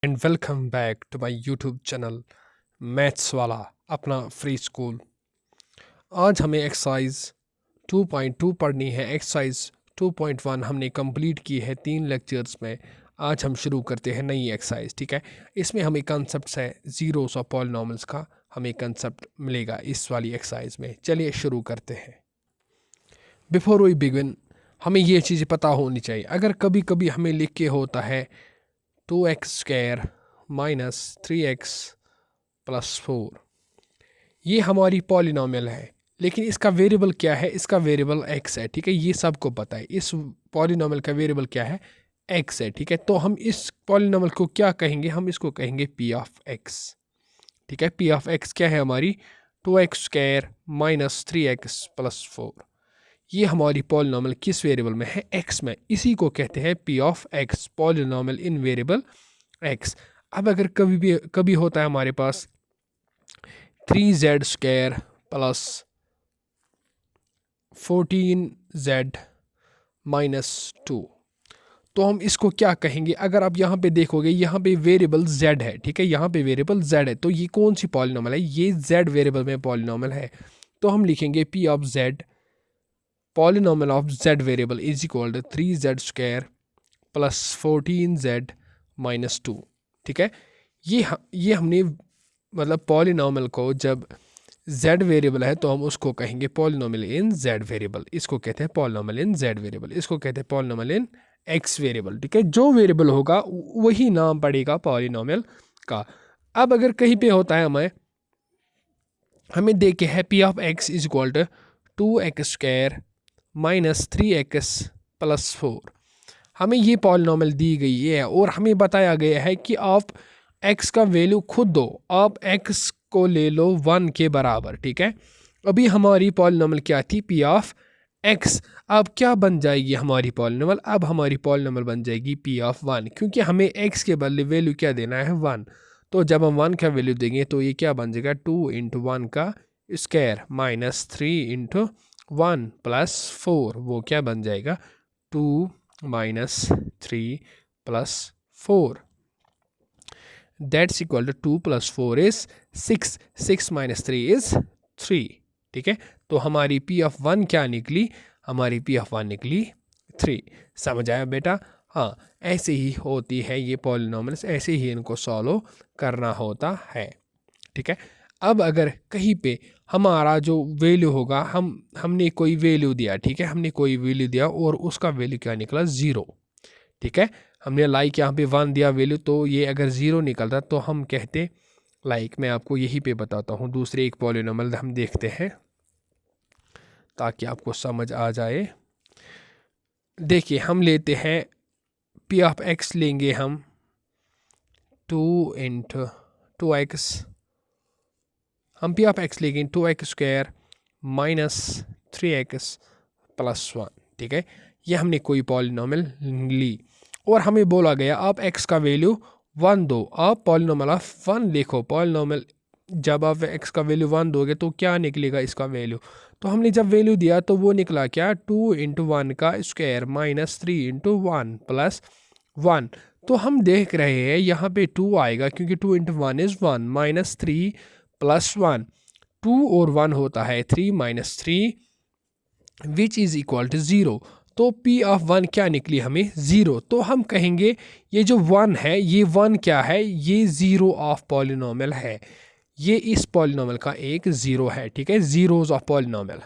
And welcome back to my YouTube channel maths वाला अपना free school. आज हमें एक्सरसाइज 2.2 पढ़नी है। एक्सरसाइज 2.1 हमने कंप्लीट की है 3 लेक्चर्स में। आज हम शुरू करते हैं नई एक्सरसाइज। ठीक है, इसमें हमें कंसेप्ट है जीरोस और पॉलिनॉमियल्स का हमें कंसेप्ट मिलेगा इस वाली एक्सरसाइज में। चलिए शुरू करते हैं। बिफोर वी बिगिन हमें ये चीज़ पता होनी चाहिए। अगर कभी कभी हमें लिख के होता है 2x² माइनस 3x प्लस 4, ये हमारी पॉलिनॉमियल है, लेकिन इसका वेरिएबल क्या है? इसका वेरिएबल x है। ठीक है, ये सबको पता है। इस पॉलिनॉमियल का वेरिएबल क्या है? x है। ठीक है, तो हम इस पॉलिनॉमियल को क्या कहेंगे? हम इसको कहेंगे p ऑफ x। ठीक है, p ऑफ x क्या है हमारी? 2x² minus 3x plus 4। ये हमारी पॉलिनॉमियल किस वेरिएबल में है? x में। इसी को कहते हैं p of x, polynomial in variable x। अब अगर कभी होता है हमारे पास 3z² प्लस 14z माइनस 2, तो हम इसको क्या कहेंगे? अगर आप यहाँ पे देखोगे, यहाँ पे वेरिएबल z है। ठीक है, यहाँ पे वेरिएबल z है, तो ये कौन सी पॉलिनॉमियल है? ये z वेरिएबल में पॉलिनॉमियल है। तो हम लिखेंगे p of z, polynomial of z variable is equal to 3z² plus 14z minus 2। ठीक है, ये हमने मतलब पॉलिनॉमियल को, जब z वेरिएबल है तो हम उसको कहेंगे पॉलिनॉमियल इन z वेरिएबल। इसको कहते हैं पॉलिनॉमियल इन z वेरिएबल, इसको कहते हैं पॉलिनॉमियल इन x वेरिएबल। ठीक है, जो वेरिएबल होगा वही नाम पड़ेगा पॉलिनॉमियल का। अब अगर कहीं पे होता है हमें देखे है p of x is equal to 2x² minus 3x plus 4, हमें ये पॉलिनॉमियल दी गई है और हमें बताया गया है कि आप x का वैल्यू खुद दो, आप x को ले लो 1 के बराबर। ठीक है, अभी हमारी पॉलिनॉमियल क्या थी? p of x। अब क्या बन जाएगी हमारी पॉलिनॉमियल? अब हमारी पॉलिनॉमियल बन जाएगी p ऑफ 1, क्योंकि हमें x के बदले वैल्यू क्या देना है? 1। तो जब हम 1 का वैल्यू देंगे तो ये क्या बन जाएगा? 2 इंटू 1 का स्क्वायर माइनस 3 इंटू 1 प्लस 4, वो क्या बन जाएगा? 2 minus 3 plus 4, that's equal to 2 plus 4 is 6, 6 minus 3 is 3। ठीक है, तो हमारी p ऑफ 1 क्या निकली? हमारी p ऑफ 1 निकली 3। समझ आया बेटा? हाँ, ऐसे ही होती है ये पॉलिनॉमियल्स, ऐसे ही इनको सॉल्व करना होता है। ठीक है, अब अगर कहीं पे हमारा जो वैल्यू होगा, हमने कोई वैल्यू दिया। ठीक है, हमने कोई वैल्यू दिया और उसका वैल्यू क्या निकला? 0। ठीक है, हमने लाइक यहाँ पे 1 दिया वैल्यू, तो ये अगर 0 निकलता तो हम कहते लाइक। मैं आपको यहीं पे बताता हूँ, दूसरे एक पॉलिनॉमियल हम देखते हैं ताकि आपको समझ आ जाए। देखिए, हम लेते हैं p ऑफ x, लेंगे हम 2 इंटू 2x, हम p ऑफ x लेंगे 2x² माइनस 3x प्लस 1। ठीक है, ये हमने कोई पॉलिनॉमियल ली और हमें बोला गया आप x का वैल्यू 1 दो। आप पॉलिनॉमियल ऑफ 1 लिखो। पॉलिनॉमियल जब आप x का वैल्यू 1 दोगे तो क्या निकलेगा इसका वैल्यू? तो हमने जब वैल्यू दिया तो वो निकला क्या? 2 इंटू 1 का स्क्वायर माइनस 3 इंटू 1 प्लस 1। तो हम देख रहे हैं यहाँ पे 2 आएगा, क्योंकि 2 इंटू 1 इज़ 1 माइनस 3 प्लस 1। 2 और 1 होता है 3 minus 3 which is equal to 0। तो p ऑफ 1 क्या निकली? हमें 0। तो हम कहेंगे ये जो 1 है, ये 1 क्या है? ये 0 ऑफ पॉलिनॉमियल है। ये इस पॉलिनॉमियल का एक 0 है। ठीक है, zeros of polynomial,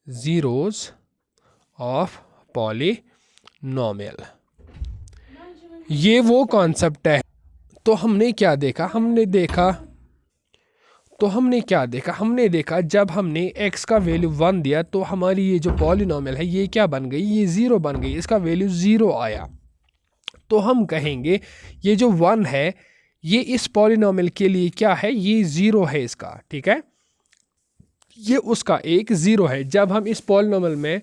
zeros of polynomial, ये वो कॉन्सेप्ट है। तो हमने क्या देखा? हमने देखा जब हमने x का वैल्यू 1 दिया तो हमारी ये जो पॉलिनॉमियल है ये क्या बन गई? ये 0 बन गई, इसका वैल्यू 0 आया। तो हम कहेंगे ये जो 1 है ये इस पॉलिनॉमियल के लिए क्या है? ये 0 है इसका। ठीक है, ये उसका एक 0 है। जब हम इस पॉलिनॉमियल में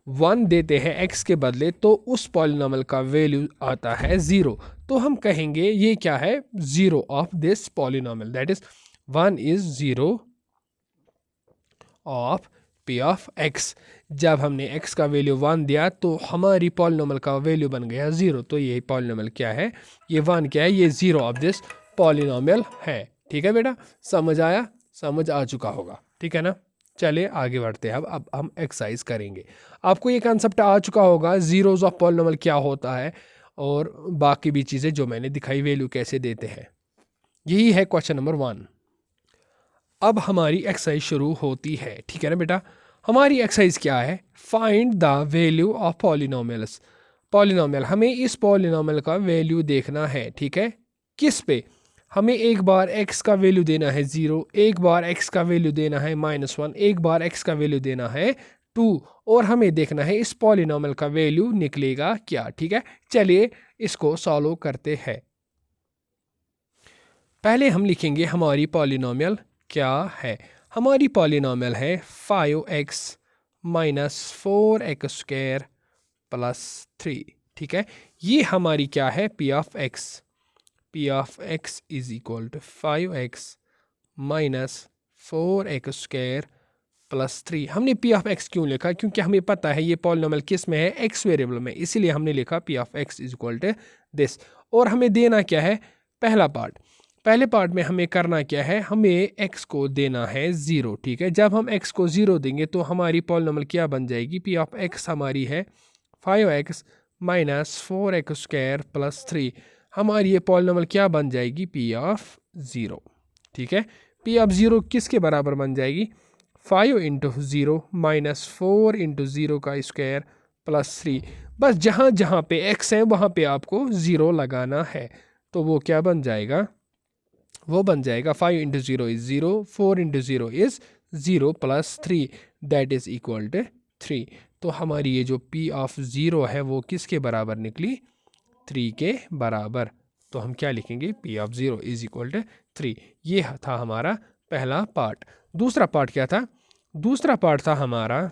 1 देते हैं x के बदले तो उस पॉलिनॉमियल का वैल्यू आता है 0। तो हम कहेंगे ये क्या है? 0 of this polynomial, that is 1 is 0 of P of x. जब हमने एक्स का वैल्यू 1 दिया तो हमारी पॉलिनोमियल का वैल्यू बन गया 0। तो ये पॉलिनोमियल क्या है, ये 1 क्या है, ये 0 ऑफ दिस पॉलिनोमियल है। ठीक है बेटा, समझ आया, समझ आ चुका होगा, ठीक है ना। चलिए आगे बढ़ते हैं। अब हम एक्सरसाइज करेंगे। आपको ये कंसेप्ट आ चुका होगा जीरोज ऑफ पॉलिनोमियल क्या होता है और बाकी भी चीज़ें जो मैंने दिखाई, वैल्यू कैसे देते हैं। यही है क्वेश्चन नंबर 1। अब हमारी एक्सरसाइज शुरू होती है, ठीक है ना बेटा। हमारी एक्सरसाइज क्या है, find the value of polynomials. Polynomial, हमें इस पॉलिनोमियल का वैल्यू देखना है, ठीक है। किस पे, हमें एक बार x का वैल्यू देना है 0, एक बार x का वैल्यू देना है -1, एक बार x का वैल्यू देना है 2, और हमें देखना है इस पॉलिनोमियल का वैल्यू निकलेगा क्या, ठीक है। चलिए इसको सॉल्व करते हैं। पहले हम लिखेंगे हमारी पॉलिनोमियल क्या है। हमारी पॉलिनोमियल है 5x माइनस 4x² प्लस 3, ठीक है। ये हमारी क्या है, p of x। p of x is equal to 5x minus 4x² plus 3। हमने p ऑफ x क्यों लिखा, क्योंकि हमें पता है ये पॉलिनोमियल किस में है, x वेरिएबल में, इसीलिए हमने लिखा p of x is equal to this. और हमें देना क्या है, पहला पार्ट। पहले पार्ट में हमें करना क्या है, हमें x को देना है 0, ठीक है। जब हम x को 0 देंगे तो हमारी पॉलिनोमियल क्या बन जाएगी, p ऑफ x हमारी है 5x माइनस 4x² प्लस 3। हमारी ये पॉलिनोमियल क्या बन जाएगी, p ऑफ 0, ठीक है। p ऑफ 0 किसके बराबर बन जाएगी, 5 इंटू 0 माइनस 4 इंटू 0 का स्क्वायर प्लस 3। बस जहाँ जहाँ पे x है वहाँ पे आपको 0 लगाना है। तो वो क्या बन जाएगा, वो बन जाएगा 5 into 0 is 0, 4 into 0 is 0 plus 3 that is equal to 3। तो हमारी ये जो p ऑफ 0 है वो किसके बराबर निकली, 3 के बराबर। तो हम क्या लिखेंगे, p of 0 is equal to 3। ये था हमारा पहला पार्ट। दूसरा पार्ट क्या था, दूसरा पार्ट था हमारा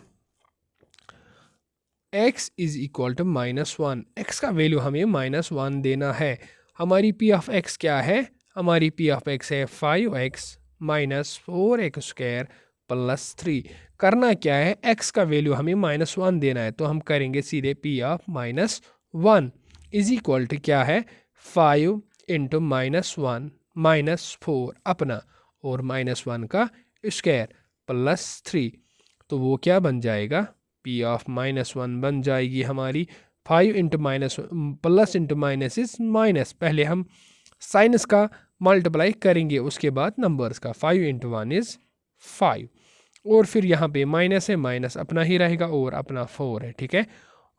x is equal to -1। x का वैल्यू हमें -1 देना है। हमारी p ऑफ x क्या है, हमारी p ऑफ x है 5x माइनस 4x² प्लस 3। करना क्या है, x का वैल्यू हमें -1 देना है, तो हम करेंगे सीधे p of -1 is equal to क्या है, 5 इंटू -1 माइनस 4 अपना और -1 का स्क्वायर प्लस 3। तो वो क्या बन जाएगा, p ऑफ -1 बन जाएगी हमारी 5 into minus plus into minus is minus. पहले हम साइनस का मल्टीप्लाई करेंगे, उसके बाद नंबर्स का। 5 इंटू 1 इज़ 5, और फिर यहाँ पे माइनस है, माइनस अपना ही रहेगा और अपना 4 है, ठीक है।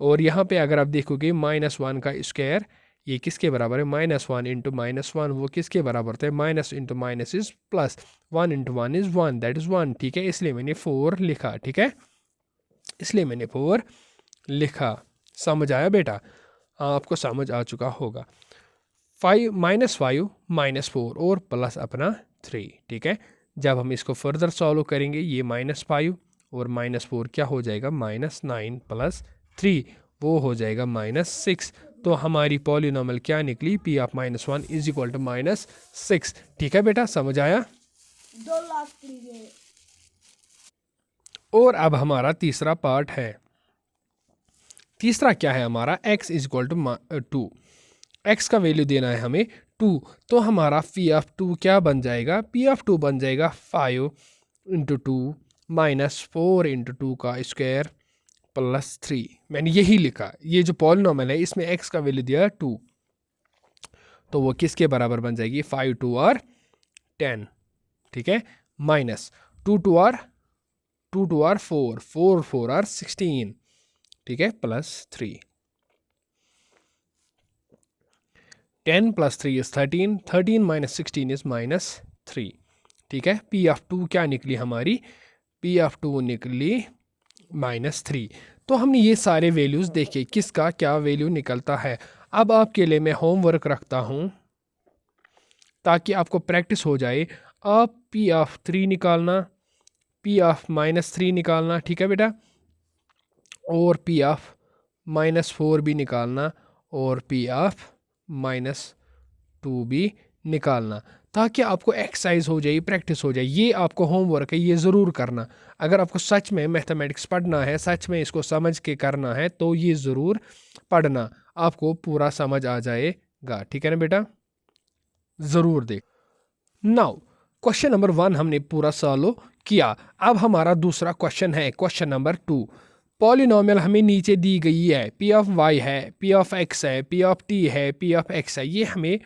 और यहाँ पे अगर आप देखोगे -1 का स्क्वायर ये किसके बराबर है, -1 इंटू -1 वो किसके बराबर होता है, minus into minus is plus, 1 into 1 is 1 that is 1, ठीक है। इसलिए मैंने 4 लिखा, ठीक है, इसलिए मैंने 4 लिखा। समझ आया बेटा, आपको समझ आ चुका होगा। 5 -4 और प्लस अपना 3, ठीक है। जब हम इसको फर्दर सॉल्व करेंगे, ये -5 और -4 क्या हो जाएगा, -9 प्लस 3 वो हो जाएगा -6। तो हमारी पॉलिनोमियल क्या निकली, p of -1 is equal to -6, ठीक है बेटा, समझ आया। और अब हमारा तीसरा पार्ट है। तीसरा क्या है हमारा, x is equal to 2। x का वैल्यू देना है हमें 2। तो हमारा p ऑफ 2 क्या बन जाएगा, p ऑफ 2 बन जाएगा 5 इंटू 2 माइनस 4 इंटू 2 का स्क्वायर प्लस 3। मैंने यही लिखा, ये जो पॉलिनोमियल है इसमें x का वैल्यू दिया 2, तो वो किसके बराबर बन जाएगी, 5 2 और 10, ठीक है, माइनस 2 2 और 4 4 4 और 16, ठीक है, plus 3। 10 plus 3 is 13, 13 minus 16 is -3, ठीक है। p ऑफ 2 क्या निकली हमारी, p ऑफ 2 निकली -3। तो हमने ये सारे वैल्यूज़ देखे, किसका क्या वैल्यू निकलता है। अब आपके लिए मैं होमवर्क रखता हूँ ताकि आपको प्रैक्टिस हो जाए। आप p ऑफ 3 निकालना, p ऑफ -3 निकालना, ठीक है बेटा, और p ऑफ -4 भी निकालना, और p ऑफ -2 भी निकालना, ताकि आपको एक्सरसाइज हो जाए, प्रैक्टिस हो जाए। ये आपको होमवर्क है, ये ज़रूर करना। अगर आपको सच में मैथमेटिक्स पढ़ना है, सच में इसको समझ के करना है, तो ये ज़रूर पढ़ना, आपको पूरा समझ आ जाएगा। ठीक है ना बेटा, ज़रूर देख। नाउ क्वेश्चन नंबर 1 हमने पूरा सॉल्व किया। अब हमारा दूसरा क्वेश्चन है क्वेश्चन नंबर 2। पॉलिनोमियल हमें नीचे दी गई है, पी ऑफ वाई है, पी ऑफ एक्स है, पी ऑफ टी है, पी ऑफ एक्स है। ये हमें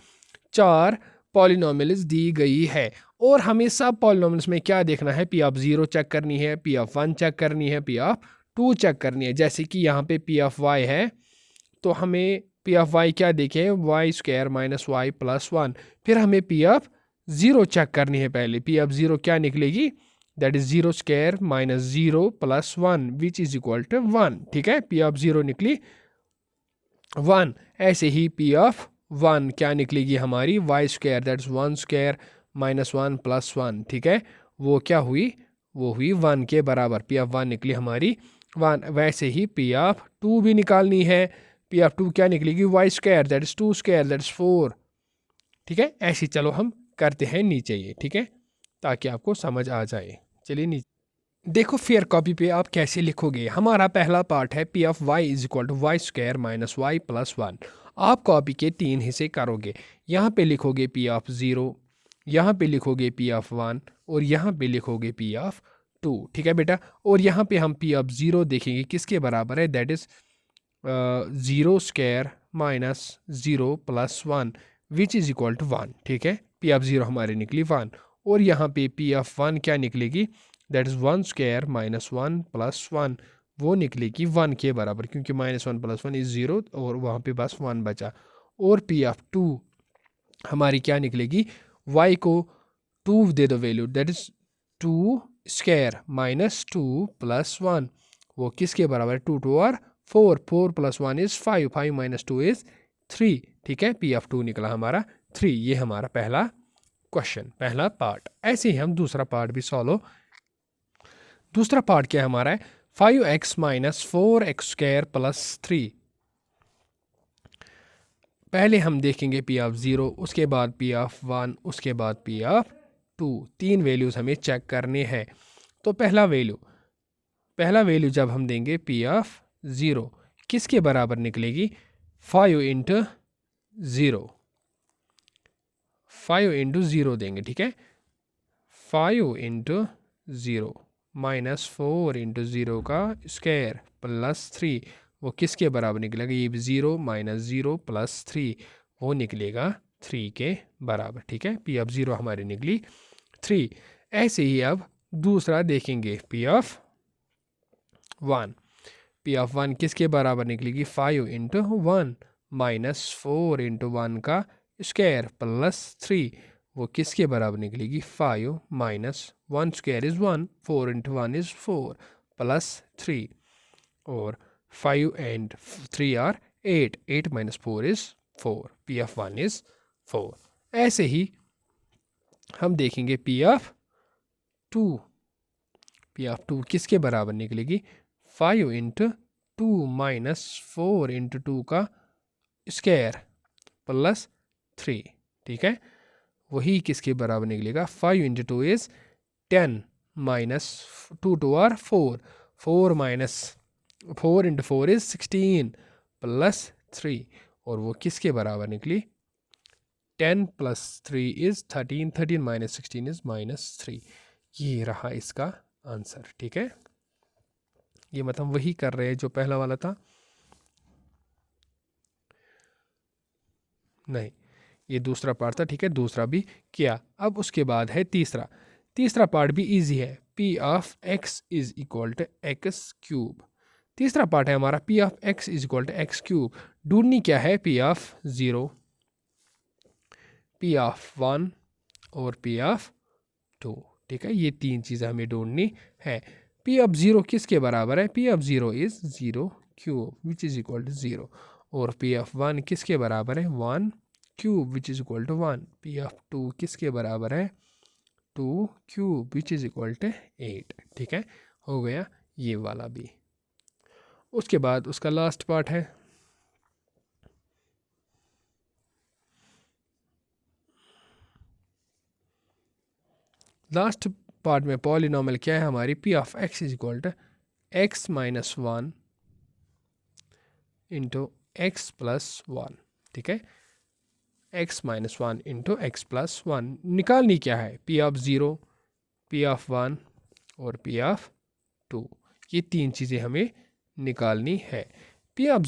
4 पॉलिनोमियल्स दी गई है, और हमें सब पॉलिनोमियल्स में क्या देखना है, पी ऑफ 0 चेक करनी है, पी ऑफ 1 चेक करनी है, पी ऑफ 2 चेक करनी है। जैसे कि यहाँ पे पी ऑफ वाई है, तो हमें पी ऑफ वाई क्या देखें, Y square minus Y plus 1। फिर हमें पी ऑफ 0 चेक करनी है। पहले पी ऑफ 0 क्या निकलेगी, that is 0 square minus 0 plus 1 which is equal to 1। ठीक है, पी ऑफ 0 निकली 1। ऐसे ही पी ऑफ 1 क्या निकलेगी हमारी, Y square that is 1 square minus 1 plus 1। ठीक है, वो क्या हुई, वो हुई 1 के बराबर। पी ऑफ 1 निकली हमारी 1। वैसे ही पी ऑफ 2 भी निकालनी है। पी ऑफ 2 क्या निकलेगी, Y square that is 2 square that is 4। ठीक है, ऐसे चलो हम करते हैं नीचे ये। ठीक है, ताकि आपको समझ आ जाए। चलिए नीचे देखो, फेयर कॉपी पे आप कैसे लिखोगे। हमारा पहला पार्ट है P of Y is equal to Y square minus Y plus 1। आप कॉपी के 3 हिस्से करोगे। यहाँ पे लिखोगे पी ऑफ 0, यहाँ पे लिखोगे पी ऑफ 1, और यहाँ पे लिखोगे पी ऑफ 2। ठीक है बेटा, और यहाँ पे हम पी ऑफ 0 देखेंगे किसके बराबर है, that is 0 square minus 0 plus 1 which is equal to 1। ठीक है, पी ऑफ 0 हमारी निकली 1, और यहाँ पे पी ऑफ 1 क्या निकलेगी, that is 1 square minus 1 plus 1, वो निकलेगी 1 के बराबर, क्योंकि माइनस 1 प्लस 1 इज़ 0, और वहाँ पे बस 1 बचा। और पी ऑफ 2 हमारी क्या निकलेगी, y को 2 दे दो value, that is 2 square minus 2 plus 1, वो किसके बराबर है, 2 2 और 4, 4 प्लस 1 इज़ 5, 5 माइनस 2 इज़ 3। ठीक है, पी ऑफ 2 निकला हमारा 3। ये हमारा पहला क्वेश्चन, पहला पार्ट। ऐसे ही हम दूसरा पार्ट भी सॉल्व। दूसरा पार्ट क्या हमारा है, 5x minus 4x square plus 3। पहले हम देखेंगे पी ऑफ 0, उसके बाद पी ऑफ 1, उसके बाद पी ऑफ 2। 3 वैल्यूज़ हमें चेक करने हैं। तो पहला वैल्यू जब हम देंगे पी ऑफ 0 किसके बराबर निकलेगी, 5 इंटू 0, 5 इंटू 0 देंगे। ठीक है, 5 इंटू 0 माइनस 4 इंटू 0 का स्क्वायर प्लस 3, वो किसके बराबर निकलेगा, ये 0 माइनस 0 प्लस 3, वो निकलेगा 3 के बराबर। ठीक है, पी ऑफ 0 हमारी निकली 3। ऐसे ही अब दूसरा देखेंगे पी ऑफ 1। पी ऑफ 1 किसके बराबर निकलेगी, 5 इंटू 1 माइनस 4 इंटू 1 का स्क्वायर प्लस 3, वो किसके बराबर निकलेगी, 5 minus 1 square is 1, 4 into 1 is 4 plus 3, और 5 and 3 are 8, 8 minus 4 is 4, P of 1 is 4। ऐसे ही हम देखेंगे पी ऑफ 2। पी ऑफ 2 किसके बराबर निकलेगी, 5 इंटू 2 माइनस 4 इंटू 2 का स्क्वायर प्लस 3। ठीक है, वही किसके बराबर निकलेगा, 5 into 2 is 10 minus 2 2 are 4, 4 minus 4 into 4 is 16 plus 3, और वो किसके बराबर निकली, 10 plus 3 is 13, 13 minus 16 is minus 3। ये रहा इसका आंसर। ठीक है, ये मतलब वही कर रहे हैं जो पहला वाला था, नहीं ये दूसरा पार्ट था। ठीक है, दूसरा भी किया। अब उसके बाद है तीसरा पार्ट भी इजी है, P of X is equal to X cube. तीसरा पार्ट है हमारा P of X is equal to X cube. ढूंढनी क्या है, पी ऑफ 0, पी ऑफ 1 और पी ऑफ 2। ठीक है, ये 3 चीज़ें हमें ढूंढनी है। पी ऑफ 0 किसके बराबर है, P of 0 is 0 cube which is equal to 0, और पी ऑफ 1 किसके बराबर है, 1 cube which is equal to 1। P of 2 किसके बराबर है, 2 cube which is equal to 8। ठीक है, हो गया ये वाला भी। उसके बाद उसका लास्ट पार्ट है लास्ट पार्ट में पॉलिनॉमियल क्या है हमारी, P of X is equal to X minus one into X plus one, ठीक है, X minus one into X plus one. निकालनी क्या है, P of zero, P of one और पी ऑफ टू, ये तीन चीज़ें हमें निकालनी है। पी ऑफ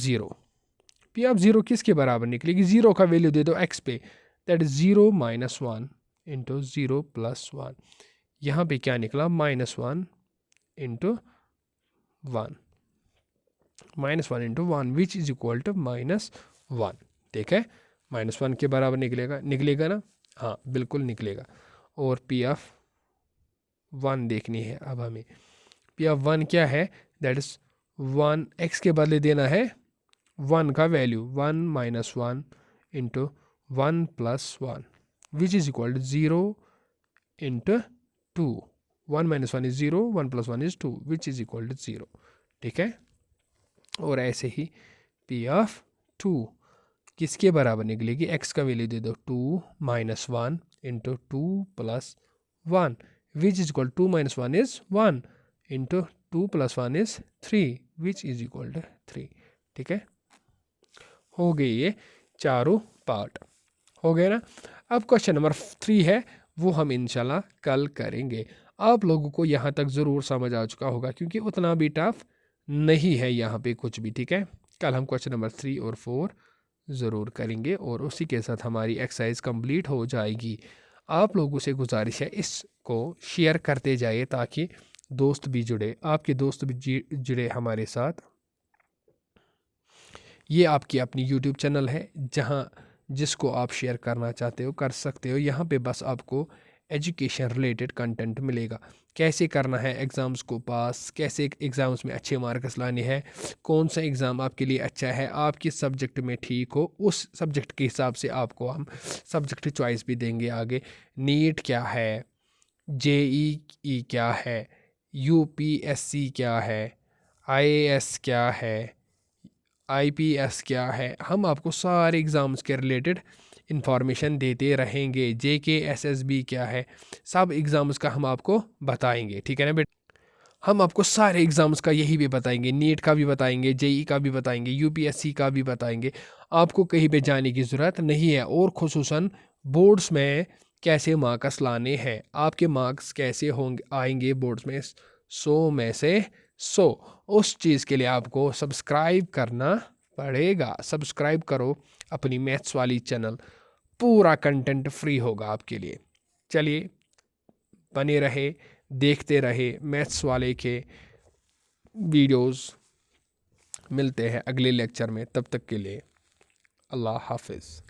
ज़ीरो किसके बराबर निकलेगी, ज़ीरो का वैल्यू दे दो एक्स पे, that is zero minus one into zero plus one. यहाँ पे क्या निकला, minus one into one, minus one into one which is equal to minus one, ठीक है, माइनस वन के बराबर निकलेगा ना, हाँ बिल्कुल निकलेगा। और पी ऑफ वन देखनी है अब हमें, पी ऑफ वन क्या है, दैट इज वन, एक्स के बदले देना है वन का value, one minus one into one plus one which is equal to zero into two, one minus one is zero, one plus one is two which is equal to zero, ठीक है। और ऐसे ही P of to किसके बराबर निकलेगी, x का value दे दो two minus one into two plus one which is equal, to minus one is one into two plus one is three which is equal to three, ठीक है। हो गए ये चारों पार्ट, हो गए ना। अब क्वेश्चन नंबर 3 है, वो हम इंशाल्लाह कल करेंगे। आप लोगों को यहाँ तक ज़रूर समझ आ चुका होगा क्योंकि उतना भी टफ नहीं है यहाँ पे कुछ भी, ठीक है। कल हम क्वेश्चन नंबर 3 और 4 ज़रूर करेंगे और उसी के साथ हमारी एक्सरसाइज कंप्लीट हो जाएगी। आप लोगों से गुजारिश है इसको शेयर करते जाइए ताकि दोस्त भी जुड़े, आपके दोस्त भी जुड़े हमारे साथ। ये आपकी अपनी यूट्यूब चैनल है जहाँ जिसको आप शेयर करना चाहते हो कर सकते हो। यहाँ पे बस आपको एजुकेशन रिलेटेड कंटेंट मिलेगा, कैसे करना है एग्ज़ाम्स को पास, कैसे एग्ज़ाम्स में अच्छे मार्क्स लाने हैं, कौन सा एग्ज़ाम आपके लिए अच्छा है, आप किस सब्जेक्ट में ठीक हो, उस सब्जेक्ट के हिसाब से आपको हम सब्जेक्ट चॉइस भी देंगे आगे। नीट क्या है, JEE क्या है, UPSC क्या है, IAS क्या है, IPS क्या है, हम आपको सारे एग्ज़ाम्स के रिलेटेड इंफॉर्मेशन देते रहेंगे। JK SSB क्या है, सब एग्ज़ाम्स का हम आपको बताएंगे, ठीक है ना बेटा। हम आपको सारे एग्ज़ाम्स का यही भी बताएंगे, नीट का भी बताएंगे, JEE का भी बताएंगे, UPSC का भी बताएंगे। आपको कहीं पे जाने की ज़रूरत नहीं है। और खुसूसन बोर्ड्स में कैसे मार्क्स लाने हैं, आपके मार्क्स कैसे होंगे आएंगे बोर्ड्स में 100 में से 100, उस चीज़ के लिए आपको सब्सक्राइब करना पड़ेगा। सब्सक्राइब करो अपनी मैथ्स वाली चैनल, पूरा कंटेंट फ्री होगा आपके लिए। चलिए बने रहे, देखते रहे मैथ्स वाले के वीडियोस। मिलते हैं अगले लेक्चर में, तब तक के लिए अल्लाह हाफिज़।